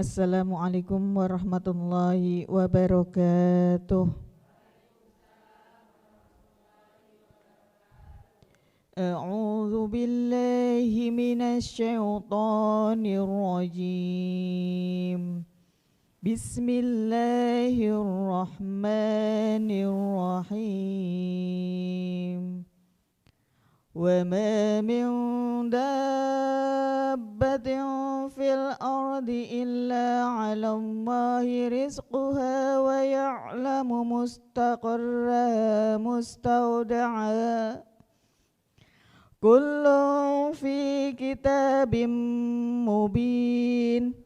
Assalamualaikum warahmatullahi wabarakatuh. A'udzu billahi minasy syaithanir rajim. Bismillahirrahmanirrahim. Wa ma min dabbatin fil ardi illa 'ala Allahi rizquha wa ya'lamu mustaqarraha mustawda'aha. Kullun fi kitabim mubin.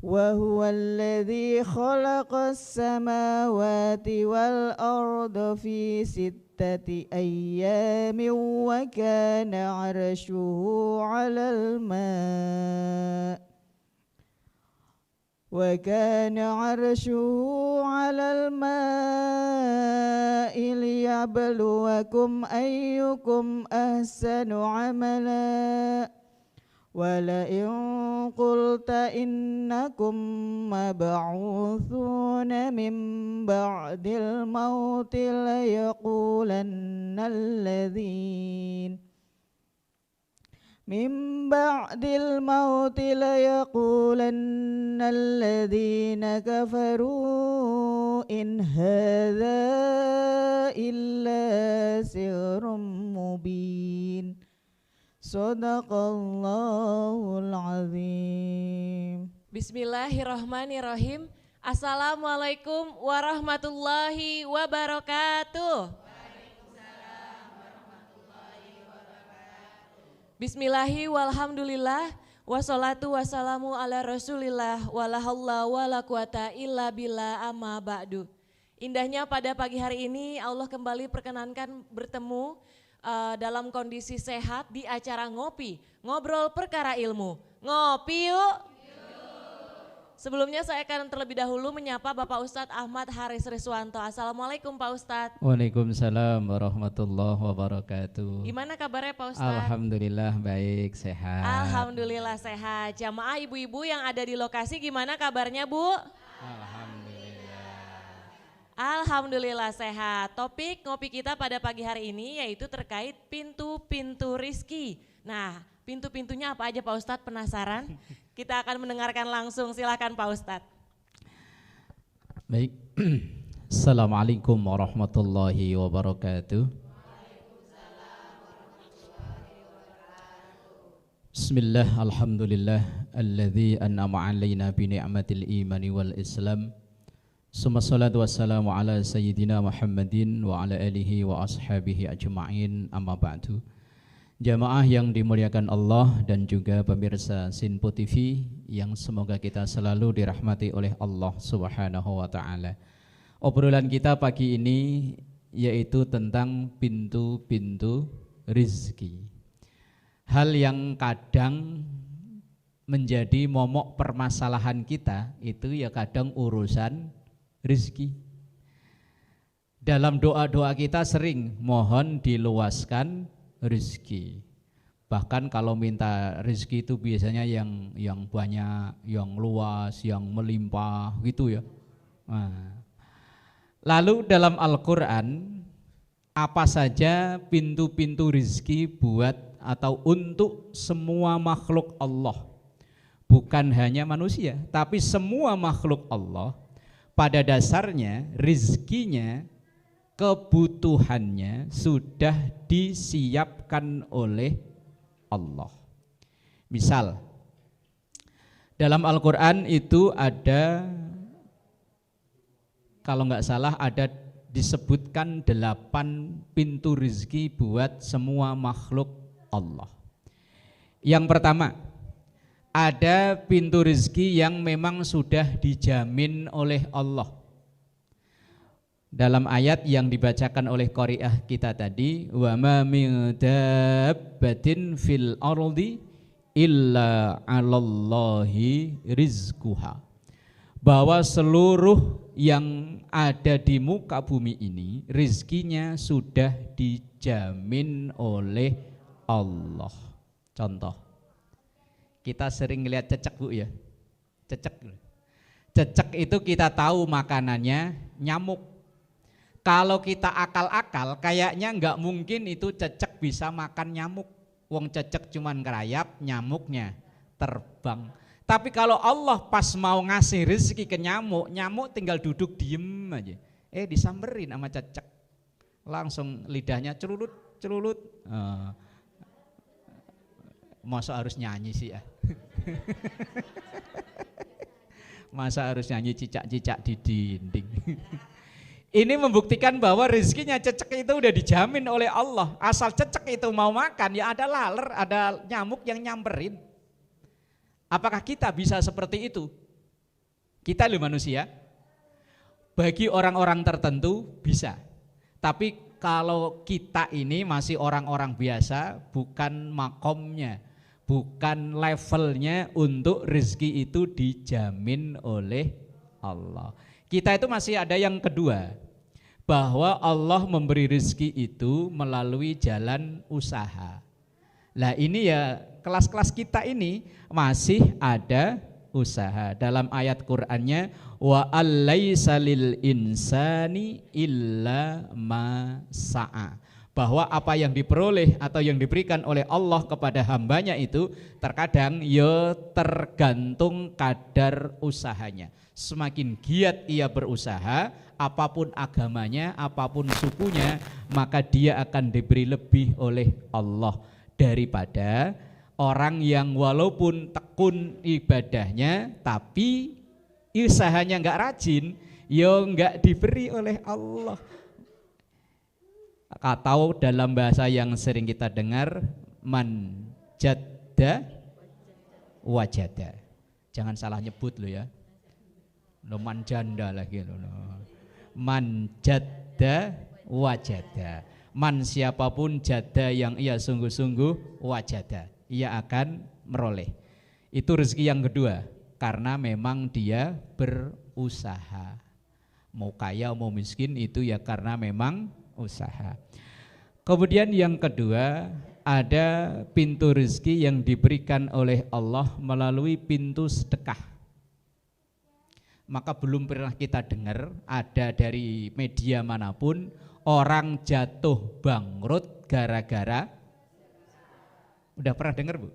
Wa huwa alladhi khalaqas samawati wal arda fi sittati ayyamin wa kana 'arshuhu 'alal ma' وكان عرشه على الماء ليبلوكم أيكم أحسن عملا ولئن قلت إنكم مبعوثون من بعد الموت ليقولن الذين كفروا إن هذا إلا سحر مبين. Sadaqallahul azim. Bismillahirrahmanirrahim. Assalamualaikum warahmatullahi wabarakatuh. Bismillahi walhamdulillah wassalatu wassalamu ala rasulillah wala haula wala quwata illa billah amma ba'du. Indahnya pada pagi hari ini Allah kembali perkenankan bertemu dalam kondisi sehat di acara ngopi, ngobrol perkara ilmu. Ngopi yuk. Sebelumnya saya akan terlebih dahulu menyapa Bapak Ustadz Ahmad Haris Riswanto. Assalamualaikum Pak Ustadz. Waalaikumsalam warahmatullahi wabarakatuh. Gimana kabarnya Pak Ustadz? Alhamdulillah baik, sehat. Alhamdulillah sehat. Jamaah ibu-ibu yang ada di lokasi gimana kabarnya Bu? Alhamdulillah sehat. Topik ngopi kita pada pagi hari ini yaitu terkait pintu-pintu rizki. Nah, pintu-pintunya apa aja Pak Ustadz, penasaran? Kita akan mendengarkan langsung, silakan Pak Ustadz. Baik, Assalamualaikum warahmatullahi wabarakatuh. Bismillah, alhamdulillah, alladzi an'ama alaina bi ni'matil imani wal islam. Summa salatu wassalamu ala sayyidina Muhammadin wa ala alihi wa ashabihi ajma'in, amma ba'du. Jamaah yang dimuliakan Allah dan juga pemirsa Sinpo TV yang semoga kita selalu dirahmati oleh Allah Subhanahu wa taala. Obrolan kita pagi ini yaitu tentang pintu-pintu rizki. Hal yang kadang menjadi momok permasalahan kita itu ya kadang urusan rizki. Dalam doa-doa kita sering mohon diluaskan rizki. Bahkan kalau minta rizki itu biasanya yang banyak, yang luas, yang melimpah gitu ya. Nah. Lalu dalam Al-Quran apa saja pintu-pintu rizki buat atau untuk semua makhluk Allah, bukan hanya manusia tapi semua makhluk Allah. Pada dasarnya rizkinya, kebutuhannya sudah disiapkan oleh Allah. Misal dalam Al-Quran itu ada, kalau nggak salah ada disebutkan 8 pintu rizki buat semua makhluk Allah. Yang pertama, ada pintu rizki yang memang sudah dijamin oleh Allah. Dalam ayat yang dibacakan oleh qari'ah kita tadi, wa ma min dabbatin fil ardi illa 'alallahi rizquha. Bahwa seluruh yang ada di muka bumi ini rizkinya sudah dijamin oleh Allah. Contoh, kita sering lihat cecek Bu ya, cecek Cecek itu kita tahu makanannya nyamuk. Kalau kita akal-akal kayaknya nggak mungkin itu cecek bisa makan nyamuk. Wong cecek cuman ngerayap, nyamuknya terbang. Tapi kalau Allah pas mau ngasih rezeki ke nyamuk, nyamuk tinggal duduk diem aja. Disamberin sama cecek. Langsung lidahnya celulut. Masa harus nyanyi sih ya? Masa harus nyanyi cicak-cicak di dinding? Ini membuktikan bahwa rezekinya cecek itu udah dijamin oleh Allah. Asal cecek itu mau makan ya ada laler, ada nyamuk yang nyamperin. Apakah kita bisa seperti itu? Kita loh manusia. Bagi orang-orang tertentu bisa. Tapi kalau kita ini masih orang-orang biasa, bukan makomnya, bukan levelnya untuk rezeki itu dijamin oleh Allah. Kita itu masih ada yang kedua, bahwa Allah memberi rezeki itu melalui jalan usaha. Lah ini ya kelas-kelas kita ini masih ada usaha. Dalam ayat Qur'annya wa allaisa lil insani illa ma sa'a. Bahwa apa yang diperoleh atau yang diberikan oleh Allah kepada hambanya itu terkadang ya tergantung kadar usahanya. Semakin giat ia berusaha, apapun agamanya, apapun sukunya, maka dia akan diberi lebih oleh Allah daripada orang yang walaupun tekun ibadahnya tapi usahanya enggak rajin, ya enggak diberi oleh Allah. Atau dalam bahasa yang sering kita dengar, man jadda wajada. Jangan salah nyebut lo ya. Lo man janda lagi lo. Man jadda wajada. Man siapapun jada yang ia sungguh-sungguh wajada, ia akan meroleh. Itu rezeki yang kedua, karena memang dia berusaha. Mau kaya mau miskin itu ya karena memang usaha. Kemudian yang kedua, ada pintu rezeki yang diberikan oleh Allah melalui pintu sedekah. Maka belum pernah kita dengar ada dari media manapun orang jatuh bangkrut gara-gara, udah pernah dengar Bu?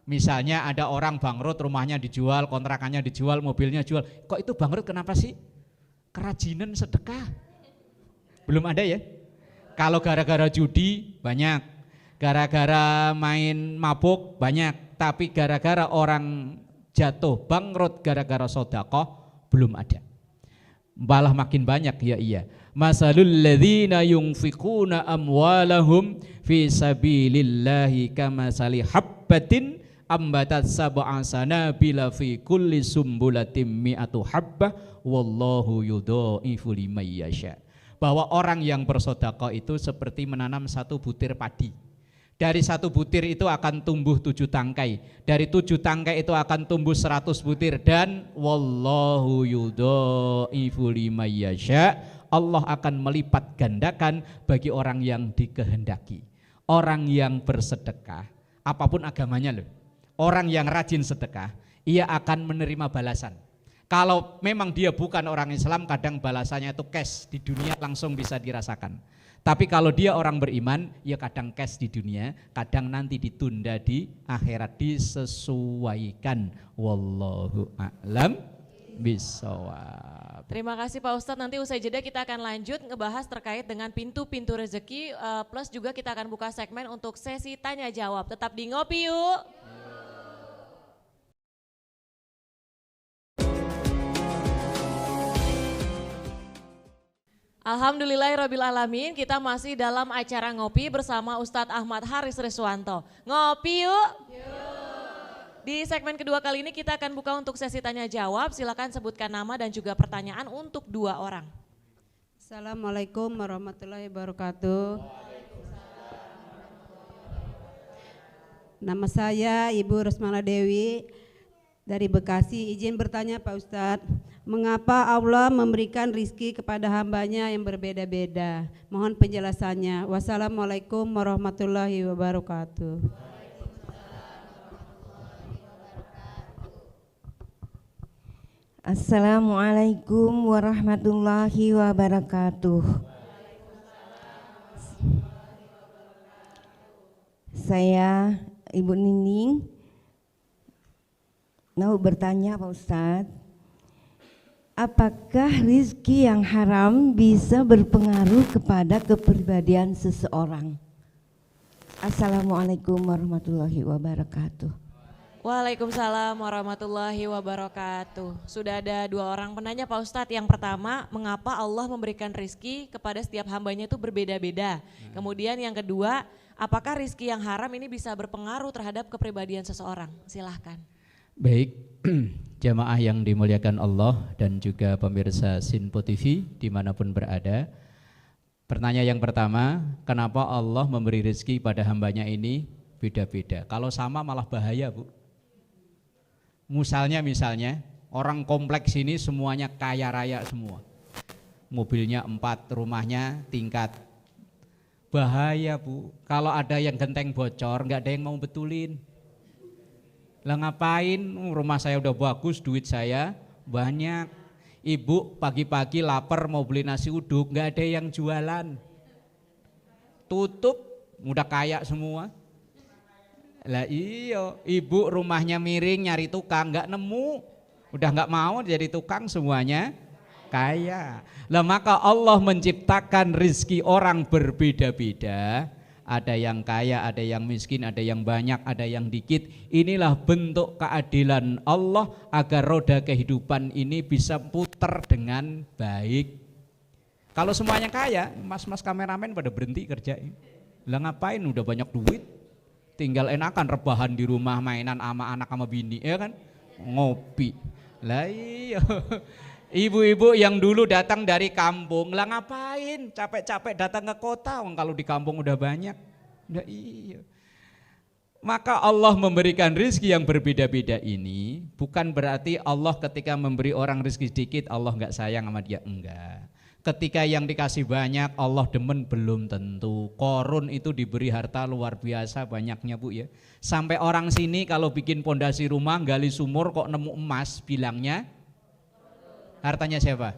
Misalnya ada orang bangkrut, rumahnya dijual, kontrakannya dijual, mobilnya jual. Kok itu bangkrut kenapa sih? Kerajinan sedekah. Belum ada ya? Kalau gara-gara judi banyak, gara-gara main mabuk banyak, tapi gara-gara orang jatuh bangkrut gara-gara sedekah belum ada. Malah makin banyak ya iya. Masalul ladzina yunfiquna amwalahum fi sabilillahi kamasali habbatin ambatat sab'a sanabila fi kulli sumbulatin mi'atu habbah wallahu yudha'ifu liman yasha. Bahwa orang yang bersedekah itu seperti menanam satu butir padi. Dari satu butir itu akan tumbuh 7 tangkai. Dari 7 tangkai itu akan tumbuh 100 butir. Dan wallahu yudha'ifu liman yasha. Allah akan melipat gandakan bagi orang yang dikehendaki. Orang yang bersedekah, apapun agamanya loh. Orang yang rajin sedekah, ia akan menerima balasan. Kalau memang dia bukan orang Islam, kadang balasannya itu cash di dunia langsung bisa dirasakan. Tapi kalau dia orang beriman, ya kadang cash di dunia, kadang nanti ditunda di akhirat, disesuaikan. Wallahu a'lam bishawab. Terima kasih Pak Ustadz, nanti usai jeda kita akan lanjut ngebahas terkait dengan pintu-pintu rezeki, plus juga kita akan buka segmen untuk sesi tanya jawab. Tetap di Ngopi Yuk. Alhamdulillahirrabbilalamin, kita masih dalam acara Ngopi bersama Ustadz Ahmad Haris Riswanto. Ngopi yuk. Di segmen kedua kali ini kita akan buka untuk sesi tanya jawab. Silakan sebutkan nama dan juga pertanyaan untuk 2 orang. Assalamualaikum warahmatullahi wabarakatuh. Nama saya Ibu Rosmala Dewi dari Bekasi. Izin bertanya Pak Ustadz, mengapa Allah memberikan rizki kepada hambanya yang berbeda-beda? Mohon penjelasannya. Wassalamualaikum warahmatullahi wabarakatuh. Assalamualaikum warahmatullahi wabarakatuh. Saya Ibu Nining mau bertanya Pak Ustadz, apakah rizki yang haram bisa berpengaruh kepada kepribadian seseorang? Assalamualaikum warahmatullahi wabarakatuh. Waalaikumsalam warahmatullahi wabarakatuh. Sudah ada 2 orang penanya Pak Ustadz. Yang pertama, mengapa Allah memberikan rizki kepada setiap hambanya itu berbeda-beda. Kemudian yang kedua, apakah rizki yang haram ini bisa berpengaruh terhadap kepribadian seseorang? Silahkan. Baik, jamaah yang dimuliakan Allah dan juga pemirsa Sinpo TV dimanapun berada. Pertanyaan yang pertama, kenapa Allah memberi rezeki pada hambanya ini beda-beda? Kalau sama malah bahaya, Bu. Misalnya orang kompleks ini semuanya kaya raya semua. Mobilnya 4, rumahnya tingkat. Bahaya, Bu. Kalau ada yang genteng bocor, nggak ada yang mau betulin. Lah ngapain? Rumah saya udah bagus, duit saya banyak. Ibu pagi-pagi lapar mau beli nasi uduk, nggak ada yang jualan. Tutup, udah kaya semua. Lah iya, ibu rumahnya miring nyari tukang nggak nemu, udah nggak mau jadi tukang, semuanya kaya. Lah maka Allah menciptakan rizki orang berbeda-beda. Ada yang kaya, ada yang miskin, ada yang banyak, ada yang dikit. Inilah bentuk keadilan Allah agar roda kehidupan ini bisa putar dengan baik. Kalau semuanya kaya, mas-mas kameramen pada berhenti kerja. Lah ngapain, udah banyak duit, tinggal enakan rebahan di rumah, mainan sama anak sama bini, ya kan, ngopi. Lah iya. Ibu-ibu yang dulu datang dari kampung, lah ngapain capek-capek datang ke kota, kalau di kampung udah banyak. Nah iya. Maka Allah memberikan rezeki yang berbeda-beda ini bukan berarti Allah ketika memberi orang rezeki sedikit Allah nggak sayang sama dia, enggak. Ketika yang dikasih banyak Allah demen, belum tentu. Korun itu diberi harta luar biasa banyaknya, Bu ya. Sampai orang sini kalau bikin pondasi rumah gali sumur kok nemu emas, bilangnya hartanya siapa?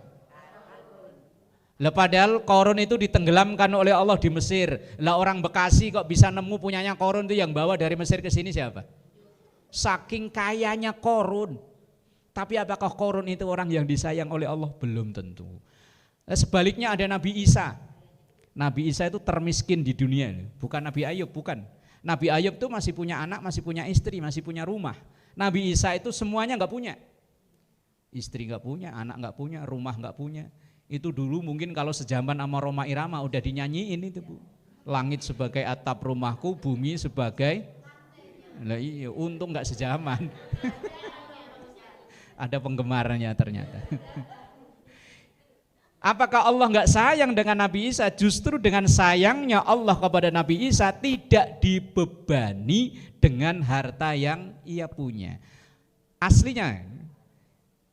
Lah padahal Korun itu ditenggelamkan oleh Allah di Mesir. Lah orang Bekasi kok bisa nemu punyanya Korun, itu yang bawa dari Mesir ke sini siapa? Saking kayanya Korun. Tapi apakah Korun itu orang yang disayang oleh Allah? Belum tentu. Sebaliknya ada Nabi Isa. Nabi Isa itu termiskin di dunia, bukan Nabi Ayub, bukan. Nabi Ayub itu masih punya anak, masih punya istri, masih punya rumah. Nabi Isa itu semuanya nggak punya. Istri nggak punya, anak nggak punya, rumah nggak punya. Itu dulu mungkin kalau sejaman sama Roma Irama udah dinyanyiin itu, Bu. Langit sebagai atap rumahku, bumi sebagai. Lah iya, untung nggak sejaman. Ada penggemarnya ternyata. Apakah Allah nggak sayang dengan Nabi Isa? Justru dengan sayangnya Allah kepada Nabi Isa tidak dibebani dengan harta yang ia punya. Aslinya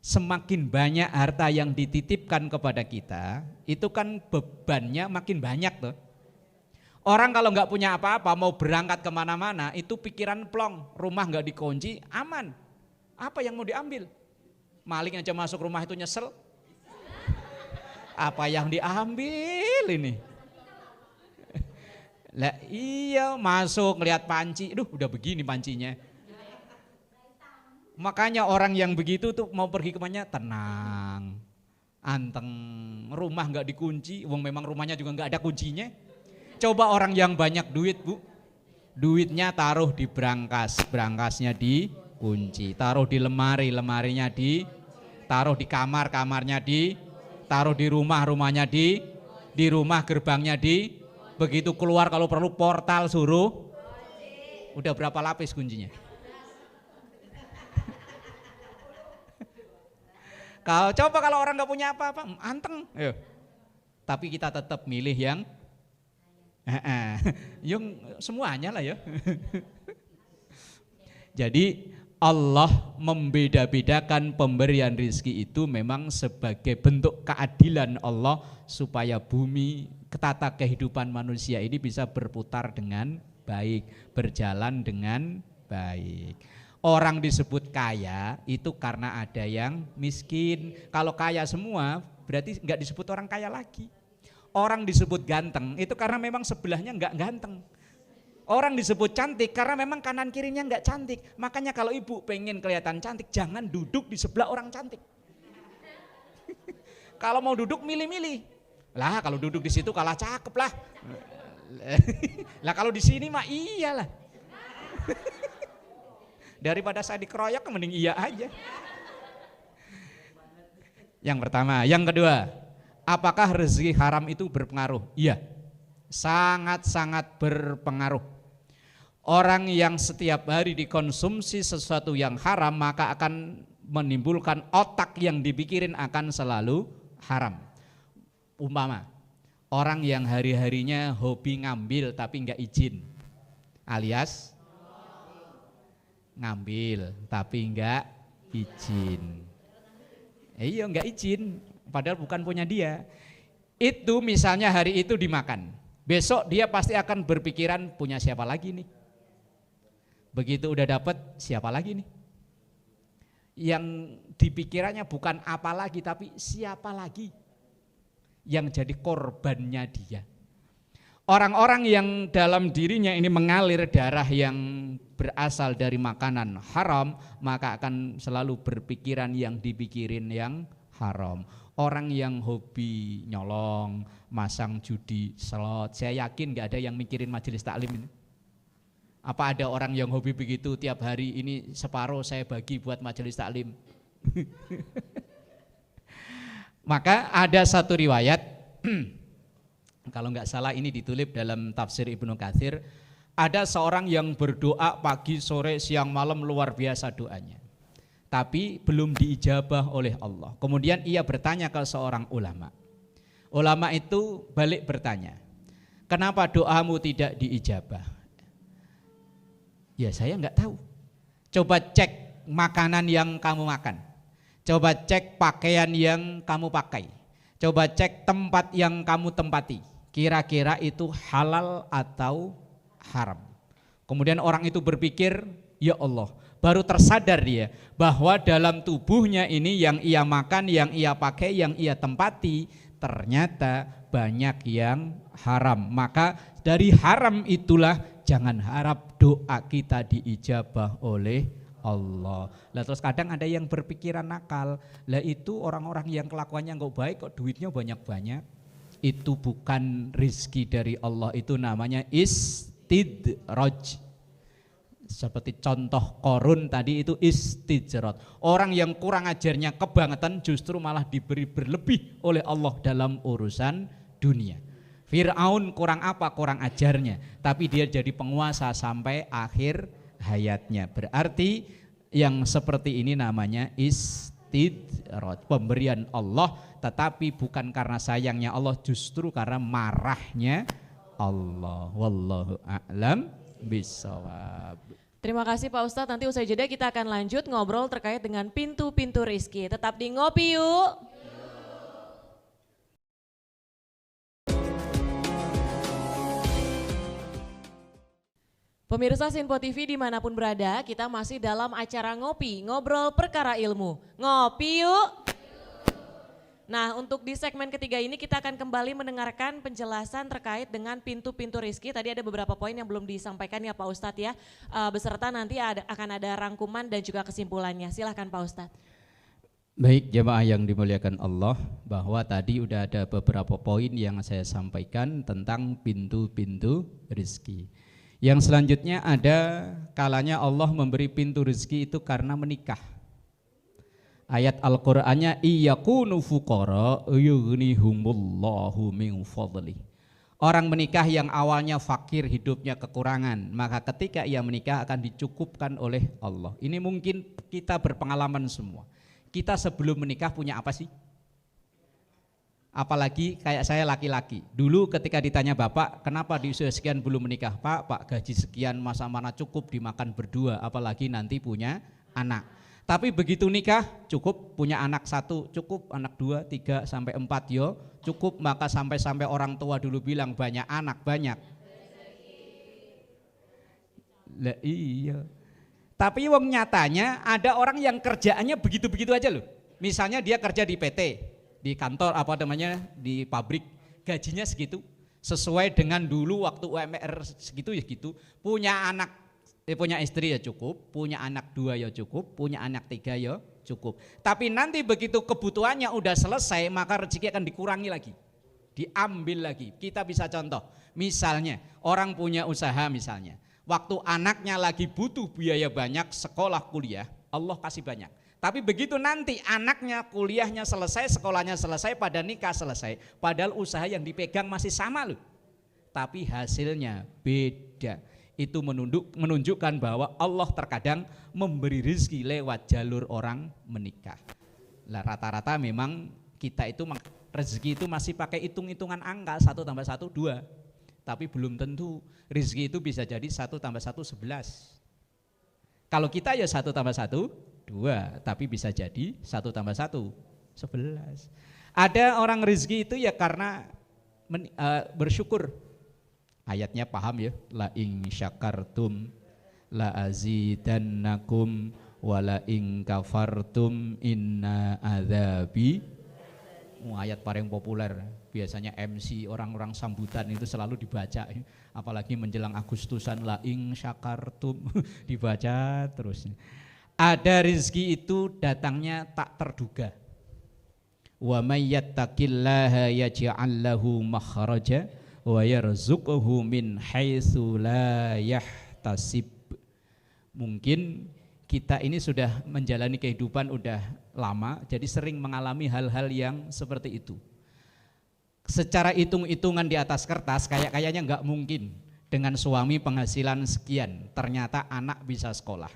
semakin banyak harta yang dititipkan kepada kita, itu kan bebannya makin banyak tuh. Orang kalau nggak punya apa-apa mau berangkat kemana-mana itu pikiran plong, rumah nggak dikunci, aman. Apa yang mau diambil? Maling aja masuk rumah itu nyesel. Apa yang diambil ini? Lah iya, masuk ngelihat panci, udah begini pancinya. Makanya orang yang begitu tuh mau pergi kemana tenang, anteng, rumah nggak dikunci, wong memang rumahnya juga nggak ada kuncinya. Coba orang yang banyak duit, Bu, duitnya taruh di brankas, brankasnya dikunci, taruh di lemari, lemarinya taruh di kamar, kamarnya taruh di rumah, rumahnya di rumah, gerbangnya begitu keluar kalau perlu portal suruh. Udah berapa lapis kuncinya? Coba kalau orang nggak punya apa-apa, anteng. Ayo. Tapi kita tetap milih yang semuanya lah ya. Jadi Allah membeda-bedakan pemberian rizki itu memang sebagai bentuk keadilan Allah supaya bumi, tata kehidupan manusia ini bisa berputar dengan baik, berjalan dengan baik. Orang disebut kaya itu karena ada yang miskin. Kalau kaya semua berarti nggak disebut orang kaya lagi. Orang disebut ganteng itu karena memang sebelahnya nggak ganteng. Orang disebut cantik karena memang kanan kirinya nggak cantik. Makanya kalau ibu pengen kelihatan cantik jangan duduk di sebelah orang cantik. Kalau mau duduk milih-milih. Lah kalau duduk di situ kalah cakep lah. Lah kalau di sini mah iyalah. Daripada saya dikeroyok mending iya aja. Yang pertama, yang kedua, apakah rezeki haram itu berpengaruh? Iya, sangat-sangat berpengaruh. Orang yang setiap hari dikonsumsi sesuatu yang haram maka akan menimbulkan otak yang dipikirin akan selalu haram. Umpama, orang yang hari-harinya hobi ngambil tapi enggak izin, alias ngambil tapi enggak izin. Iya enggak izin, padahal bukan punya dia. Itu misalnya hari itu dimakan, besok dia pasti akan berpikiran punya siapa lagi nih. Begitu udah dapat siapa lagi nih. Yang dipikirannya bukan apa lagi tapi siapa lagi yang jadi korbannya dia. Orang-orang yang dalam dirinya ini mengalir darah yang berasal dari makanan haram, maka akan selalu berpikiran yang dipikirin yang haram. Orang yang hobi nyolong, masang judi, slot, saya yakin gak ada yang mikirin majelis taklim ini. Apa ada orang yang hobi begitu tiap hari ini separuh saya bagi buat majelis taklim. Maka ada satu riwayat kalau nggak salah ini ditulis dalam tafsir Ibnu Katsir, ada seorang yang berdoa pagi, sore, siang, malam luar biasa doanya. Tapi belum diijabah oleh Allah. Kemudian ia bertanya ke seorang ulama. Ulama itu balik bertanya, kenapa doamu tidak diijabah? Ya saya nggak tahu. Coba cek makanan yang kamu makan. Coba cek pakaian yang kamu pakai. Coba cek tempat yang kamu tempati. Kira-kira itu halal atau haram. Kemudian orang itu berpikir, ya Allah, baru tersadar dia bahwa dalam tubuhnya ini yang ia makan, yang ia pakai, yang ia tempati, ternyata banyak yang haram. Maka dari haram itulah jangan harap doa kita diijabah oleh Allah. Lah terus kadang ada yang berpikiran nakal, lah itu orang-orang yang kelakuannya nggak baik kok duitnya banyak-banyak. Itu bukan rizki dari Allah, itu namanya istidraj. Seperti contoh Korun tadi itu istijrot. Orang yang kurang ajarnya kebangetan justru malah diberi berlebih oleh Allah dalam urusan dunia. Fir'aun kurang apa? Kurang ajarnya, tapi dia jadi penguasa sampai akhir hayatnya. Berarti yang seperti ini namanya istidraj, pemberian Allah, tetapi bukan karena sayangnya Allah, justru karena marahnya Allah. Wallahu a'lam bishawab. Terima kasih Pak Ustadz, nanti usai jeda kita akan lanjut ngobrol terkait dengan pintu-pintu rizki. Tetap di Ngopi Yuk. Pemirsa Sinpo TV dimanapun berada, kita masih dalam acara Ngopi, ngobrol perkara ilmu. Ngopi yuk. Nah, untuk di segmen ketiga ini kita akan kembali mendengarkan penjelasan terkait dengan pintu-pintu rizki. Tadi ada beberapa poin yang belum disampaikan ya Pak Ustadz ya, beserta nanti akan ada rangkuman dan juga kesimpulannya. Silahkan Pak Ustadz. Baik jemaah yang dimuliakan Allah, bahwa tadi udah ada beberapa poin yang saya sampaikan tentang pintu-pintu rizki. Yang selanjutnya ada kalanya Allah memberi pintu rezeki itu karena menikah. Ayat Al-Qur'annya iyakunu fuqara yughnihumullahu min fadli. Orang menikah yang awalnya fakir, hidupnya kekurangan, maka ketika ia menikah akan dicukupkan oleh Allah. Ini mungkin kita berpengalaman semua. Kita sebelum menikah punya apa sih? Apalagi kayak saya laki-laki, dulu ketika ditanya bapak kenapa di usia sekian belum menikah, pak gaji sekian masa mana cukup dimakan berdua, apalagi nanti punya anak. Tapi begitu nikah cukup, punya anak 1 cukup, anak 2, 3 sampai 4 yo cukup. Maka sampai orang tua dulu bilang banyak anak banyak. Lah iya. Tapi wong nyatanya ada orang yang kerjaannya begitu-begitu aja loh. Misalnya dia kerja di PT, di kantor apa namanya, di pabrik, gajinya segitu. Sesuai dengan dulu waktu UMR segitu ya gitu. Punya anak, punya istri ya cukup, punya anak 2 ya cukup, punya anak 3 ya cukup. Tapi nanti begitu kebutuhannya udah selesai, maka rezeki akan dikurangi lagi. Diambil lagi. Kita bisa contoh, misalnya orang punya usaha misalnya. Waktu anaknya lagi butuh biaya banyak sekolah kuliah, Allah kasih banyak. Tapi begitu nanti anaknya kuliahnya selesai, sekolahnya selesai, pada nikah selesai, padahal usaha yang dipegang masih sama loh. Tapi hasilnya beda. Itu menunjukkan bahwa Allah terkadang memberi rezeki lewat jalur orang menikah. Lah rata-rata memang kita itu rezeki itu masih pakai hitung-hitungan angka 1 tambah 1 2. Tapi belum tentu rezeki itu bisa jadi 1 tambah 1 11. Kalau kita ya 1 tambah 1 2, tapi bisa jadi 1 tambah 1 11. Ada orang rezeki itu ya karena bersyukur. Ayatnya paham ya, la in syakartum la azidannakum wa la in kafartum inna adzabi. Ayat paling populer, biasanya MC orang-orang sambutan itu selalu dibaca, apalagi menjelang Agustusan, la in syakartum dibaca terus. Ada rezeki itu datangnya tak terduga. Wa may yattaqillaha yaj'al lahu makhraja wa yarzuqhu min haitsu la yahtasib. Mungkin kita ini sudah menjalani kehidupan udah lama, jadi sering mengalami hal-hal yang seperti itu. Secara hitung-hitungan di atas kertas kayaknya nggak mungkin dengan suami penghasilan sekian, ternyata anak bisa sekolah.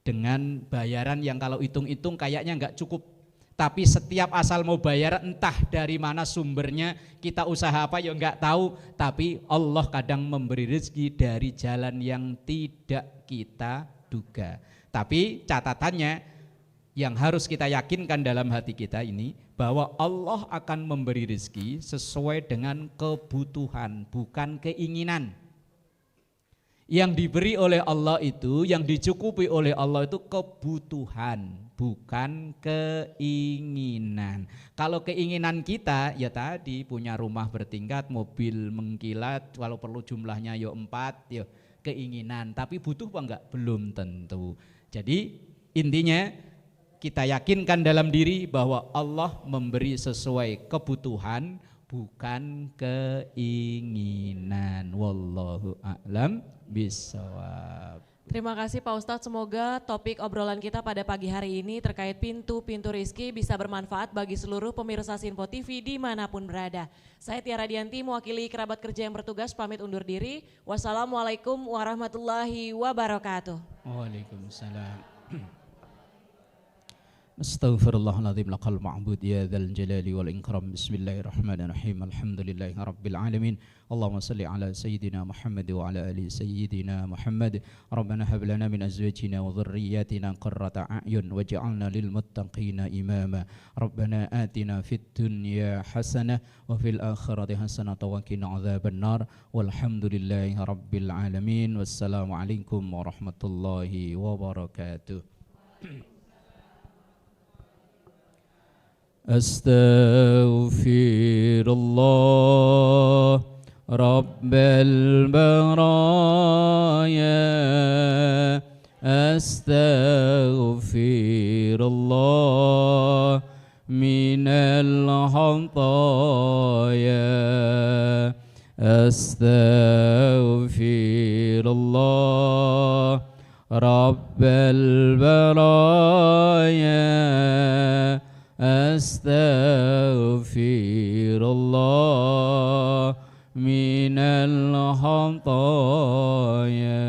Dengan bayaran yang kalau hitung-hitung kayaknya nggak cukup. Tapi setiap asal mau bayar entah dari mana sumbernya, kita usaha apa ya enggak tahu, tapi Allah kadang memberi rezeki dari jalan yang tidak kita duga. Tapi catatannya yang harus kita yakinkan dalam hati kita ini, bahwa Allah akan memberi rezeki sesuai dengan kebutuhan, bukan keinginan. Yang diberi oleh Allah itu, yang dicukupi oleh Allah itu kebutuhan, bukan keinginan. Kalau keinginan kita ya tadi punya rumah bertingkat, mobil mengkilat, kalau perlu jumlahnya ya 4, ya keinginan. Tapi butuh apa enggak? Belum tentu. Jadi intinya kita yakinkan dalam diri bahwa Allah memberi sesuai kebutuhan, bukan keinginan. Wallahu a'lam bishawab. Terima kasih Pak Ustadz, semoga topik obrolan kita pada pagi hari ini terkait pintu-pintu rezeki bisa bermanfaat bagi seluruh pemirsa Sinpo TV dimanapun berada. Saya Tiara Dianti mewakili kerabat kerja yang bertugas pamit undur diri. Wassalamualaikum warahmatullahi wabarakatuh. Waalaikumsalam. Astaghfirullahaladzim laqal ma'bud ya dzal jalali wal ikram. Bismillahirrahmanirrahim. Alhamdulillahi rabbil alamin. Allahumma salli ala sayyidina Muhammad wa ala ali sayyidina Muhammad. Rabbana hab lana min azwajina wa dhurriyyatina qurrata a'yun waj'alna lil muttaqina imama. Rabbana atina fid dunya hasanah wa fil akhirati hasanah wa qina adzaban nar. Walhamdulillahi rabbil alamin. Wassalamu alaikum warahmatullahi wabarakatuh. Astaghfirullah Rabbal baraya. Astaghfirullah minal khataya. Astaghfirullah Rabbal baraya. Astaghfirullah minal khataya.